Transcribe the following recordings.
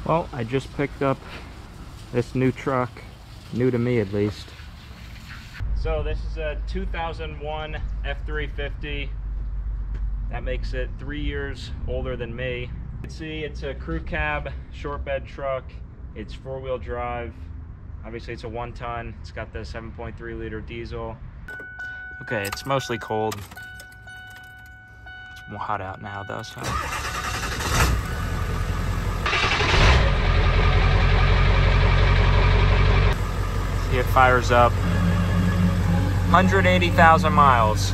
Well, I just picked up this new truck, new to me at least. So this is a 2001 F350. That makes it 3 years older than me. You can see it's a crew cab, short bed truck. It's 4-wheel drive. Obviously it's a 1-ton. It's got the 7.3 liter diesel. Okay, it's mostly cold. It's hot out now though, so. See, it fires up. 180,000 miles.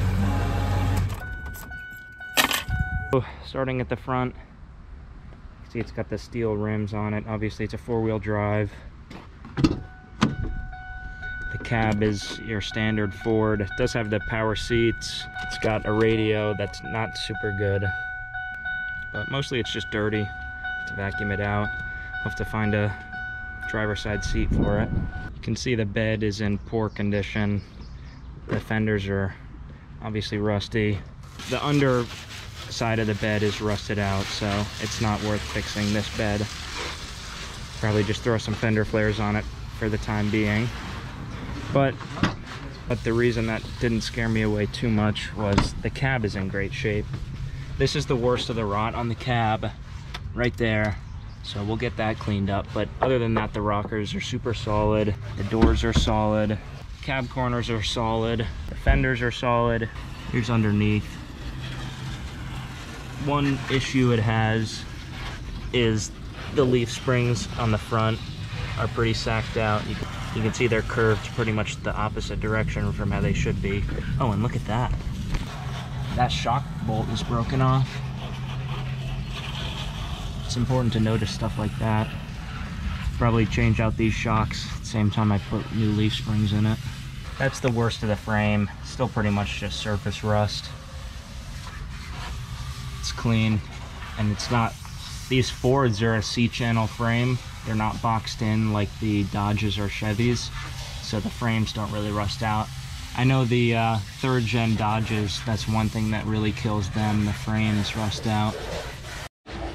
Starting at the front, see it's got the steel rims on it. Obviously it's a 4-wheel drive. The cab is your standard Ford. It does have the power seats. It's got a radio that's not super good, but mostly it's just dirty. To vacuum it out, I'll have to find a driver's side seat for it. You can see the bed is in poor condition. The fenders are obviously rusty. The under side of the bed is rusted out, so it's not worth fixing this bed. Probably just throw some fender flares on it for the time being. But the reason that didn't scare me away too much was the cab is in great shape. This is the worst of the rot on the cab right there, so we'll get that cleaned up. But other than that, the rockers are super solid, the doors are solid, cab corners are solid, the fenders are solid. Here's underneath. One issue it has is the leaf springs on the front are pretty sacked out. You can see they're curved pretty much the opposite direction from how they should be. Oh, and look at that. That shock bolt is broken off. It's important to notice stuff like that. Probably change out these shocks at the same time I put new leaf springs in it. That's the worst of the frame. Still pretty much just surface rust. It's clean, and it's not, these Fords are a C-channel frame. They're not boxed in like the Dodges or Chevys, so the frames don't really rust out. I know the 3rd gen Dodges, that's one thing that really kills them, the frames rust out.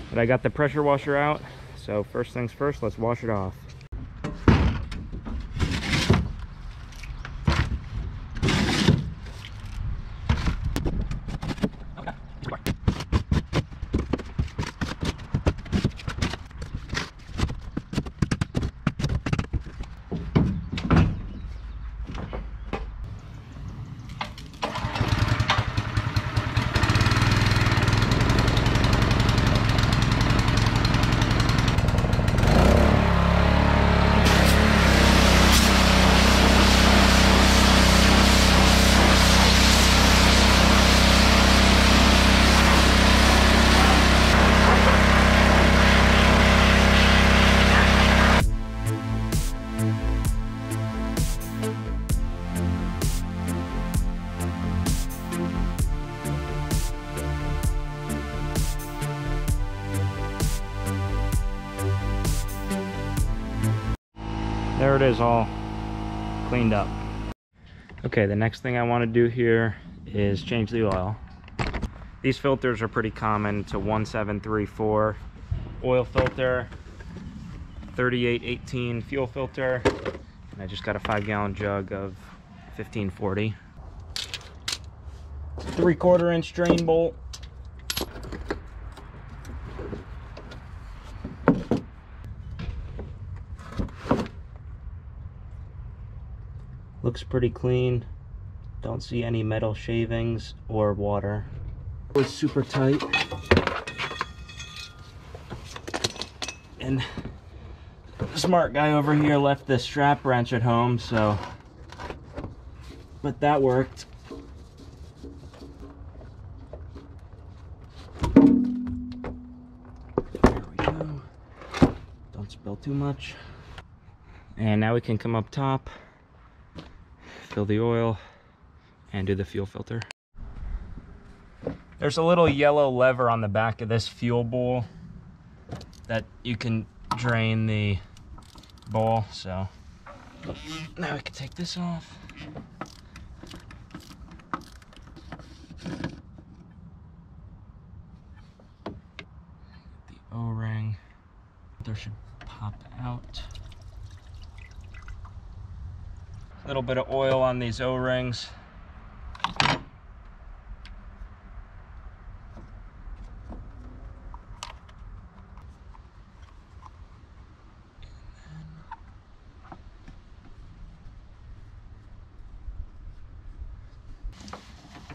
But I got the pressure washer out, so first things first, let's wash it off. There it is, all cleaned up. Okay, the next thing I want to do here is change the oil. These filters are pretty common. It's a 1734 oil filter, 3818 fuel filter, and I just got a 5-gallon jug of 1540. 3/4 inch drain bolt. Looks pretty clean. Don't see any metal shavings or water. It's super tight. And the smart guy over here left the strap wrench at home, so, but that worked. There we go. Don't spill too much. And now we can come up top, fill the oil, and do the fuel filter. There's a little yellow lever on the back of this fuel bowl that you can drain the bowl, so now we can take this off. The O-ring. There should pop out. A little bit of oil on these O-rings.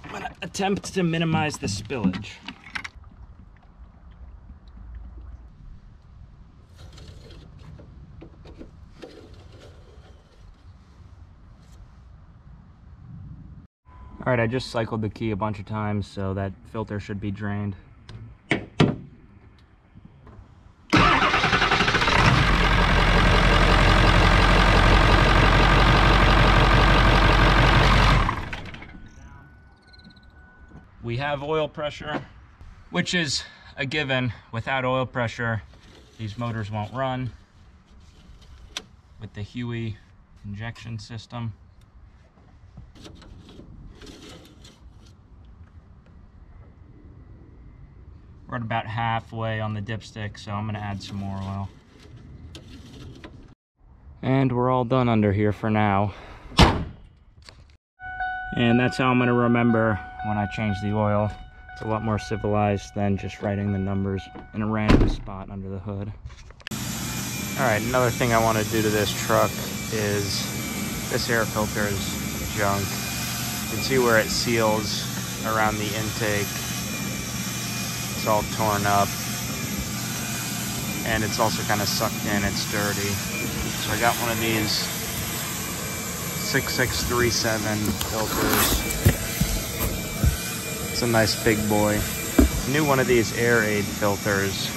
I'm gonna attempt to minimize the spillage. All right, I just cycled the key a bunch of times, so that filter should be drained. We have oil pressure, which is a given. Without oil pressure, these motors won't run with the Huey injection system. We're at about halfway on the dipstick, so I'm gonna add some more oil. And we're all done under here for now. And that's how I'm gonna remember when I change the oil. It's a lot more civilized than just writing the numbers in a random spot under the hood. All right, another thing I wanna do to this truck is, this air filter is junk. You can see where it seals around the intake. It's all torn up, and it's also kind of sucked in, it's dirty. So I got one of these 6637 filters. It's a nice big boy. The new one of these air aid filters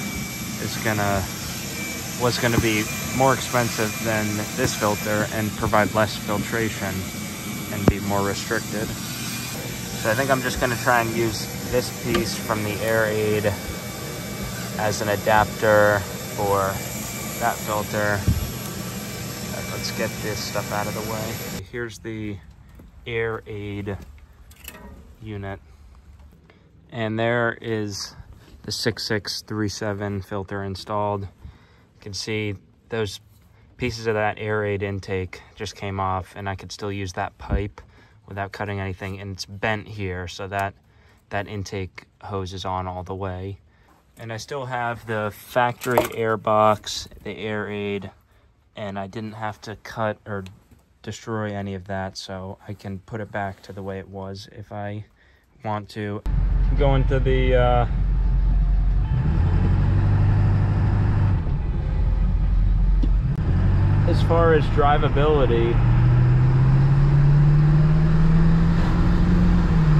was gonna be more expensive than this filter and provide less filtration and be more restricted. So I think I'm just gonna try and use this piece from the air aid as an adapter for that filter. Let's get this stuff out of the way. Here's the air aid unit, and there is the 6637 filter installed. You can see those pieces of that air aid intake just came off, and I could still use that pipe without cutting anything, and it's bent here, so that intake hose is on all the way. And I still have the factory air box, the air aid, and I didn't have to cut or destroy any of that, so I can put it back to the way it was if I want to. Go into the as far as drivability,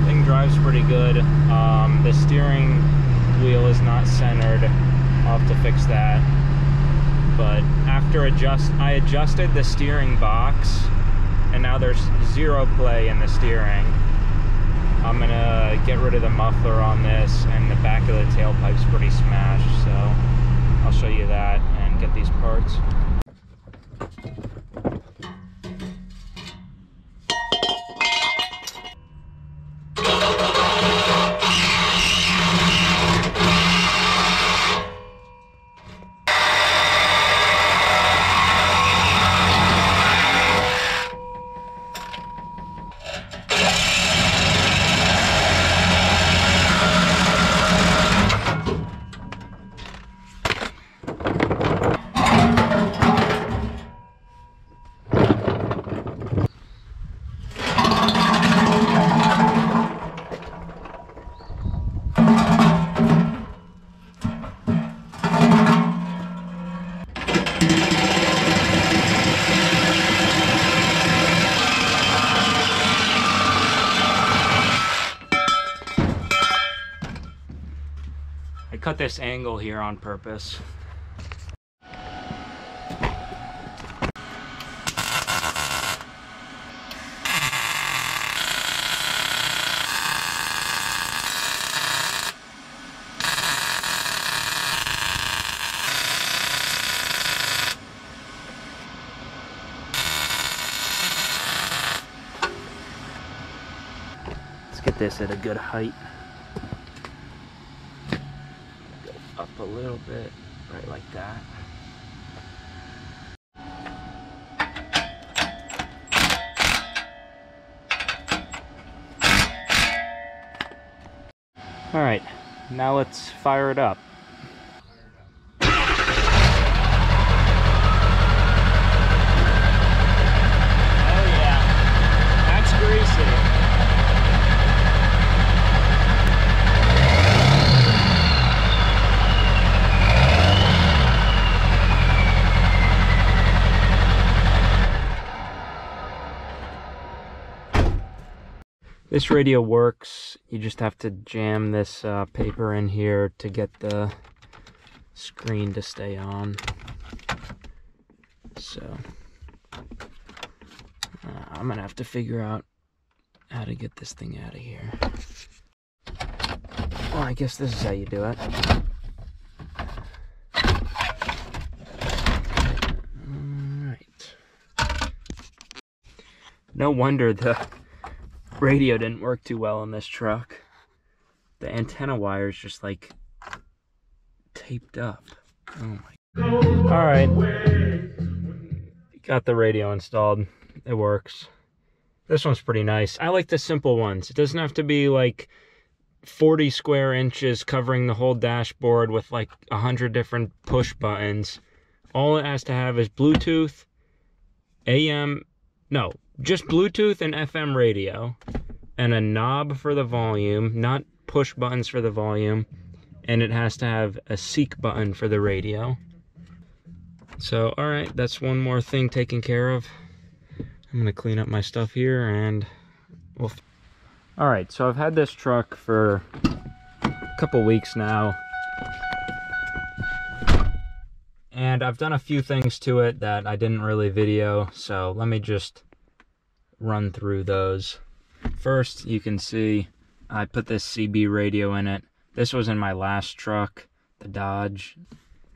thing drives pretty good. The steering wheel is not centered. I'll have to fix that. But after I adjusted the steering box, and now there's zero play in the steering. I'm gonna get rid of the muffler on this, and the back of the tailpipe's pretty smashed, so I'll show you that and get these parts. I cut this angle here on purpose. Let's get this at a good height. Go up a little bit, right like that. All right, now let's fire it up. This radio works. You just have to jam this paper in here to get the screen to stay on. So I'm gonna have to figure out how to get this thing out of here. Well, I guess this is how you do it. Alright. No wonder the radio didn't work too well in this truck. The antenna wire is just like taped up. Oh my God. All right, got the radio installed. It works. This one's pretty nice. I like the simple ones. It doesn't have to be like 40 square inches covering the whole dashboard with like 100 different push buttons. All it has to have is Bluetooth, just Bluetooth and FM radio, and a knob for the volume, not push buttons for the volume, and it has to have a seek button for the radio. So, all right, that's one more thing taken care of. I'm gonna clean up my stuff here and we'll... All right, so I've had this truck for a couple weeks now, and I've done a few things to it that I didn't really video, so let me just run through those. First, you can see I put this CB radio in it. This was in my last truck, the Dodge.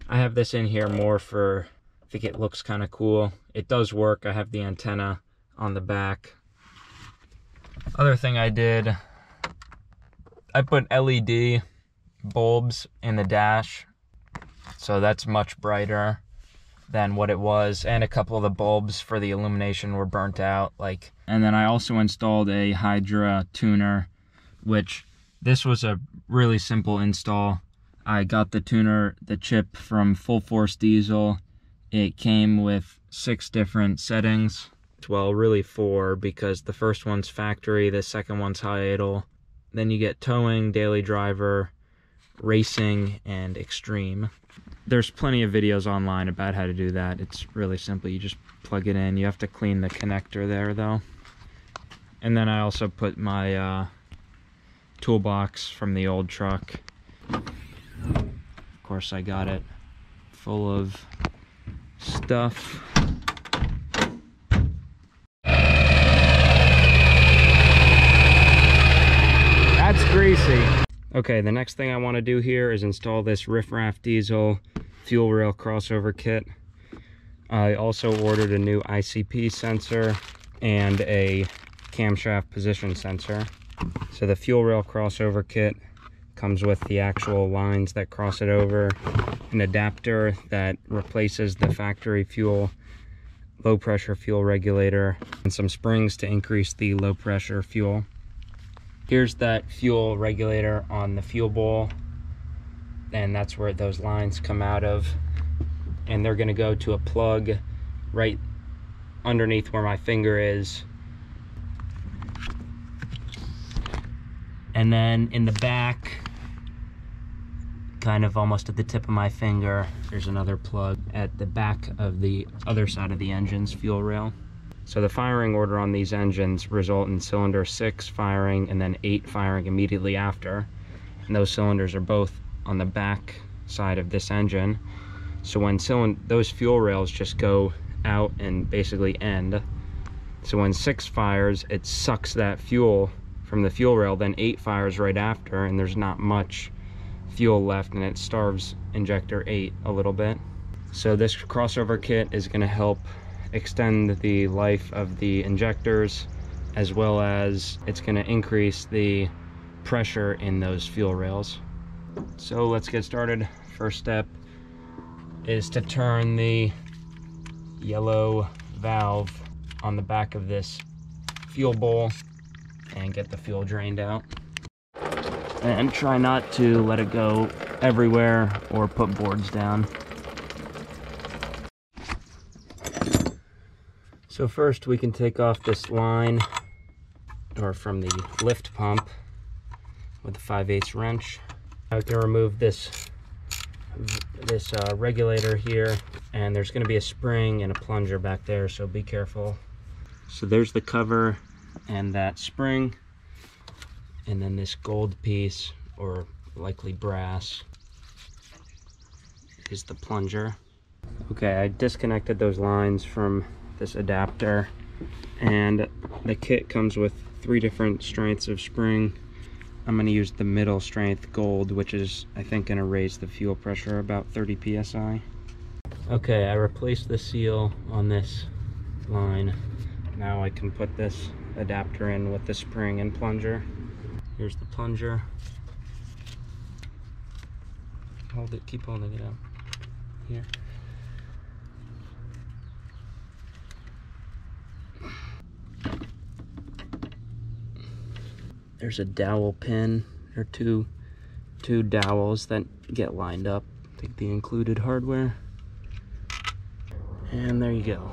I have this in here more for, I think it looks kind of cool. It does work. I have the antenna on the back. Other thing I did, I put LED bulbs in the dash, so that's much brighter than what it was, and a couple of the bulbs for the illumination were burnt out. And then I also installed a Hydra tuner, which this was a really simple install. I got the tuner, the chip from Full Force Diesel. It came with 6 different settings. Well, really 4, because the first one's factory, the second one's high idle. Then you get towing, daily driver, racing, and extreme. There's plenty of videos online about how to do that. It's really simple. You just plug it in. You have to clean the connector there, though. And then I also put my toolbox from the old truck. Of course, I got it full of stuff. That's greasy. Okay, the next thing I want to do here is install this Riff Raff Diesel fuel rail crossover kit. I also ordered a new ICP sensor and a camshaft position sensor. So the fuel rail crossover kit comes with the actual lines that cross it over, an adapter that replaces the factory fuel, low pressure fuel regulator, and some springs to increase the low pressure fuel. Here's that fuel regulator on the fuel bowl, and that's where those lines come out of. And they're gonna go to a plug right underneath where my finger is. And then in the back, kind of almost at the tip of my finger, there's another plug at the back of the other side of the engine's fuel rail. So the firing order on these engines result in cylinder 6 firing and then 8 firing immediately after. And those cylinders are both on the back side of this engine. So when those fuel rails just go out and basically end. So when 6 fires, it sucks that fuel from the fuel rail, then 8 fires right after, and there's not much fuel left, and it starves injector 8 a little bit. So this crossover kit is going to help extend the life of the injectors, as well as it's going to increase the pressure in those fuel rails. So let's get started. First step is to turn the yellow valve on the back of this fuel bowl and get the fuel drained out. and try not to let it go everywhere or put boards down. So first we can take off this line, or from the lift pump, with a 5/8 wrench. I can remove this regulator here, and there's going to be a spring and a plunger back there, so be careful. So there's the cover and that spring, and then this gold piece, or likely brass, is the plunger. Okay, I disconnected those lines from this adapter, and the kit comes with 3 different strengths of spring. I'm going to use the middle strength gold, which is, I think, going to raise the fuel pressure about 30 psi. Okay, I replaced the seal on this line. Now I can put this adapter in with the spring and plunger. Here's the plunger. Hold it, keep holding it out. Here. There's a dowel pin, or two dowels that get lined up. Take the included hardware. And there you go.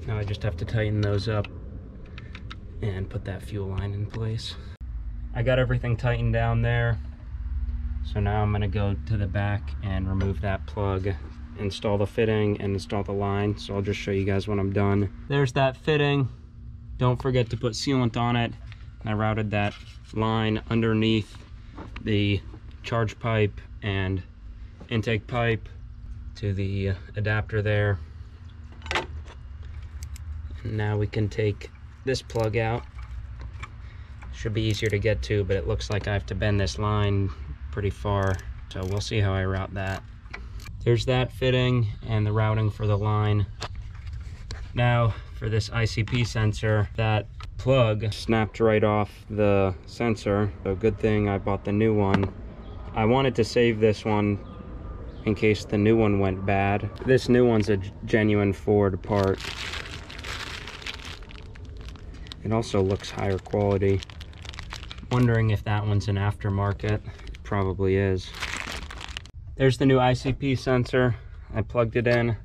Now I just have to tighten those up and put that fuel line in place. I got everything tightened down there. So now I'm gonna go to the back and remove that plug, install the fitting, and install the line. So I'll just show you guys when I'm done. There's that fitting. Don't forget to put sealant on it. I routed that line underneath the charge pipe and intake pipe to the adapter there. And now we can take this plug out. Should be easier to get to, but it looks like I have to bend this line pretty far. So we'll see how I route that. There's that fitting and the routing for the line. Now for this ICP sensor, that plug snapped right off the sensor, so good thing I bought the new one. I wanted to save this one in case the new one went bad. This new one's a genuine Ford part. It also looks higher quality. Wondering if that one's an aftermarket. It probably is. There's the new ICP sensor. I plugged it in.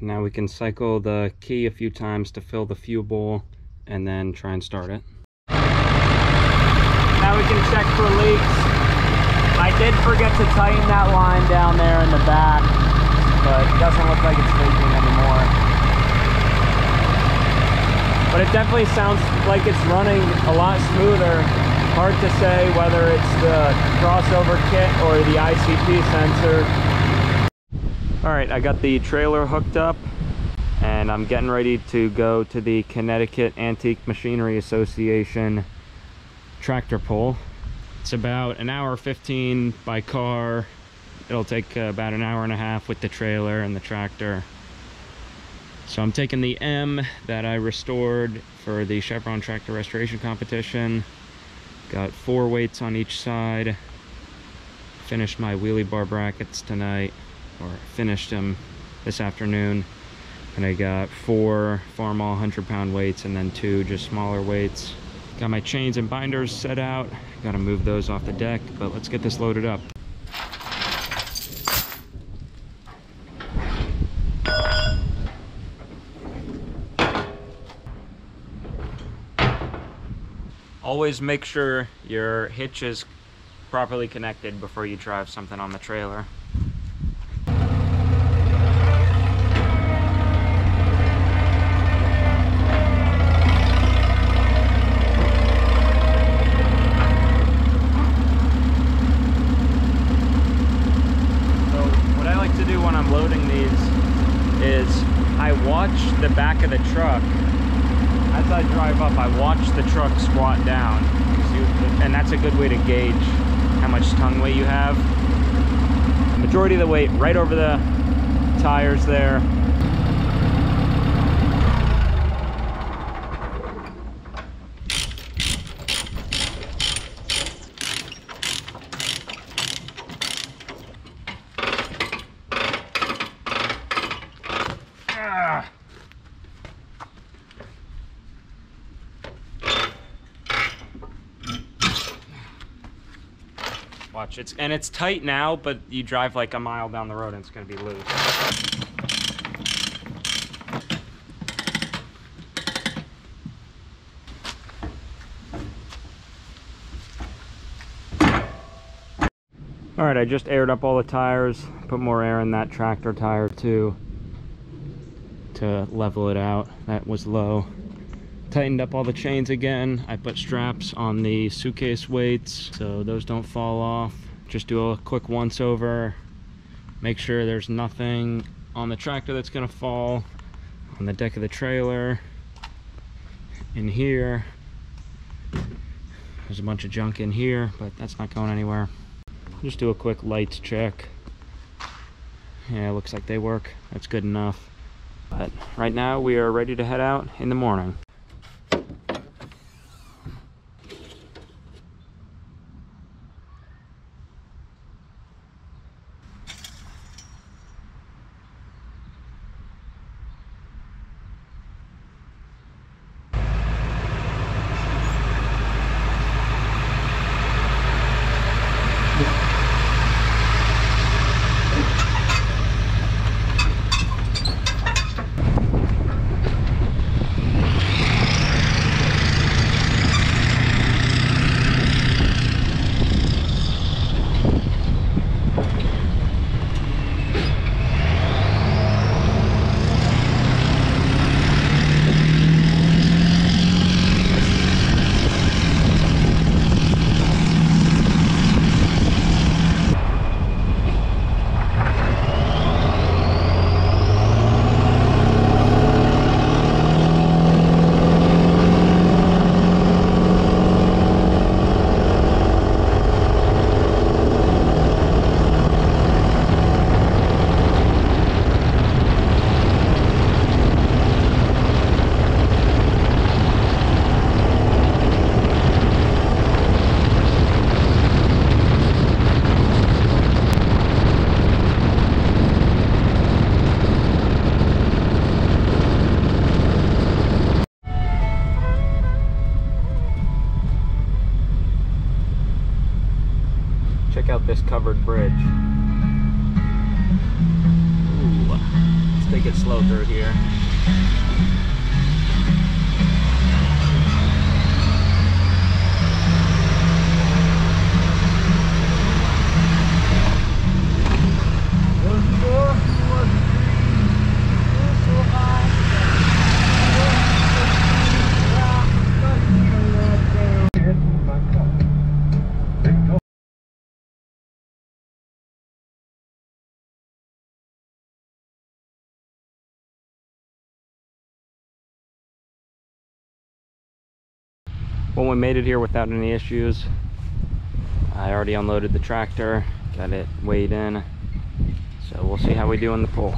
Now we can cycle the key a few times to fill the fuel bowl and then try and start it. Now we can check for leaks. I did forget to tighten that line down there in the back, but it doesn't look like it's leaking anymore. But it definitely sounds like it's running a lot smoother. Hard to say whether it's the crossover kit or the ICP sensor. All right, I got the trailer hooked up, and I'm getting ready to go to the Connecticut Antique Machinery Association tractor pull. It's about an hour 15 by car. It'll take about an hour and a half with the trailer and the tractor. So I'm taking the M that I restored for the Chevron tractor restoration competition. Got 4 weights on each side. Finished my wheelie bar brackets tonight, or finished them this afternoon. And I got 4 Farmall 100-pound weights and then 2 just smaller weights. Got my chains and binders set out. Gotta move those off the deck, but let's get this loaded up. Always make sure your hitch is properly connected before you drive something on the trailer. The back of the truck. As I drive up, I watch the truck squat down, and that's a good way to gauge how much tongue weight you have. The majority of the weight right over the tires there. Watch, it's tight now, but you drive like a mile down the road and it's gonna be loose. All right, I just aired up all the tires, put more air in that tractor tire too to level it out. That was low. Tightened up all the chains again. I put straps on the suitcase weights so those don't fall off. Just do a quick once over. Make sure there's nothing on the tractor that's gonna fall, on the deck of the trailer, in here. There's a bunch of junk in here, but that's not going anywhere. Just do a quick lights check. Yeah, it looks like they work. That's good enough. But right now we are ready to head out in the morning. Check out this covered bridge. Ooh, let's take it slow through here. Well, we made it here without any issues. I already unloaded the tractor, got it weighed in, so we'll see how we do in the pull.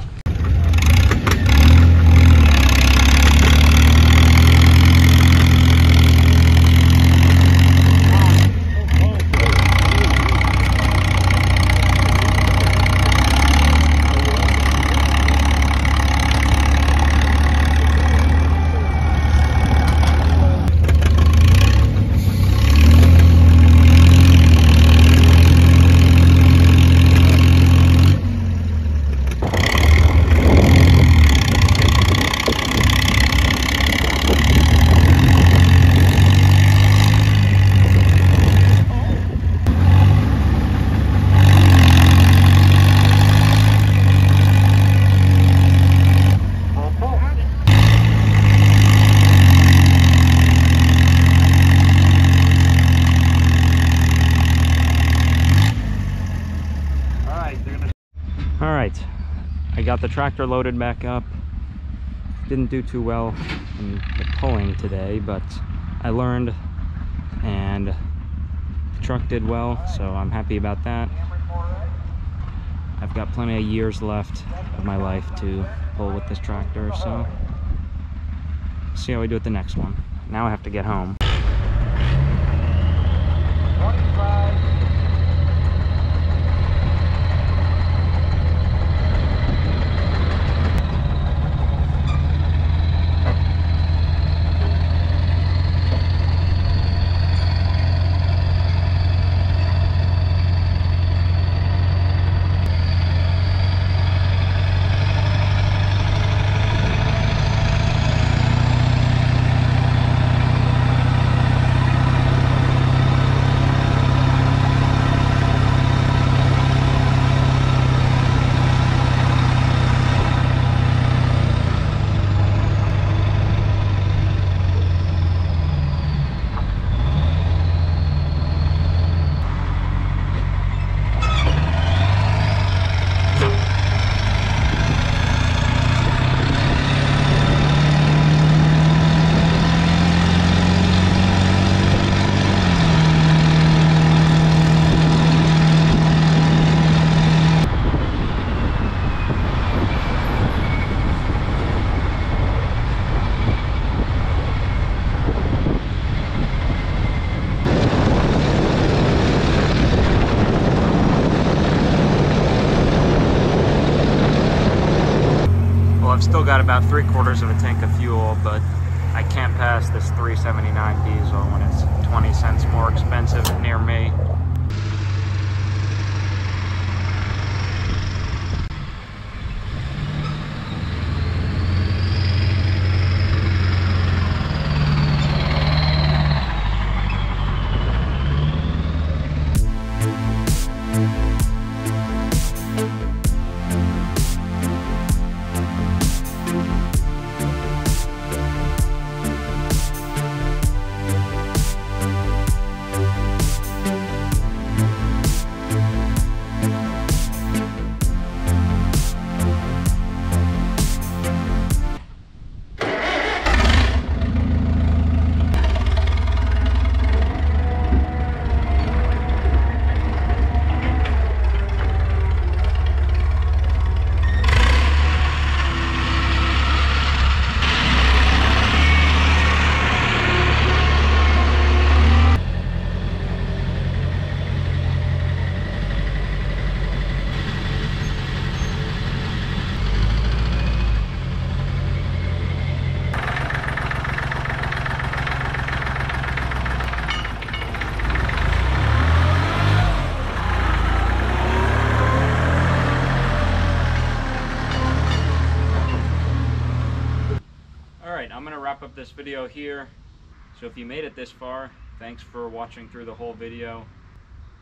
Alright, I got the tractor loaded back up. Didn't do too well in the pulling today, but I learned and the truck did well, so I'm happy about that. I've got plenty of years left of my life to pull with this tractor, so see how we do with the next one. Now I have to get home. I've still got about 3/4 of a tank of fuel, but I can't pass this $3.79 diesel when it's 20 cents more expensive near me. I'm going to wrap up this video here. So if you made it this far, thanks for watching through the whole video.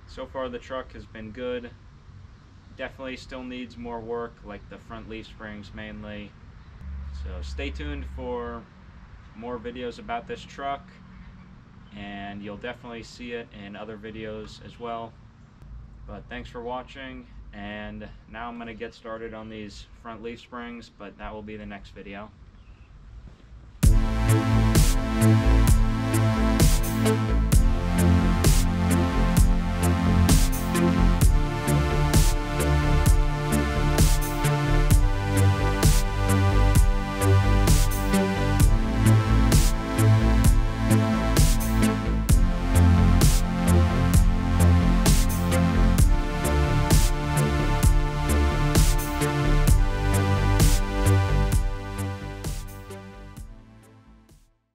So far the truck has been good. Definitely still needs more work, like the front leaf springs mainly. So stay tuned for more videos about this truck, and you'll definitely see it in other videos as well. But thanks for watching, and now I'm going to get started on these front leaf springs, but that will be the next video.